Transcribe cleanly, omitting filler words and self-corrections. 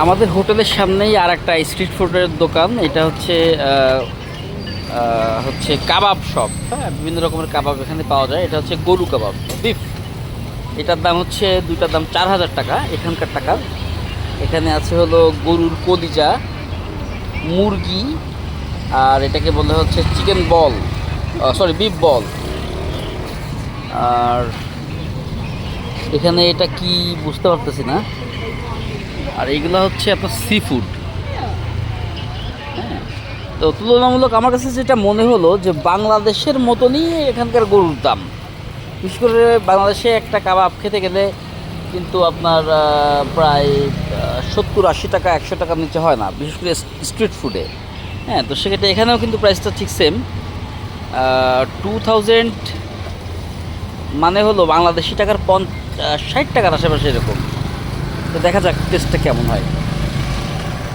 আমাদের হোটেলের সামনেই আর একটা স্ট্রিট ফুডের দোকান। এটা হচ্ছে কাবাব শপ। হ্যাঁ, বিভিন্ন রকমের কাবাব এখানে পাওয়া যায়। এটা হচ্ছে গরু কাবাব, বিফ। এটার দাম হচ্ছে, দুইটার দাম 4,000 টাকা এখানকার টাকা। এখানে আছে হলো গরুর কলিজা, মুরগি, আর এটাকে বলা হচ্ছে চিকেন বল, সরি বিফ বল। আর এখানে এটা কি বুঝতে পারতেছি না। আর এইগুলো হচ্ছে আপনার সি ফুড। তো তুলনামূলক আমার কাছে যেটা মনে হলো যে বাংলাদেশের মতনই এখানকার গরুর দাম। বিশেষ করে বাংলাদেশে একটা কাবাব খেতে গেলে কিন্তু আপনার প্রায় 70-80 টাকা, 100 টাকার নিচে হয় না, বিশেষ করে স্ট্রিট ফুডে। হ্যাঁ, তো সেক্ষেত্রে এখানেও কিন্তু প্রাইসটা ঠিক সেম, 2000, মানে হলো বাংলাদেশি টাকার 60 টাকার আশেপাশে এরকম। তো দেখা যাক টেস্টটা কেমন হয়।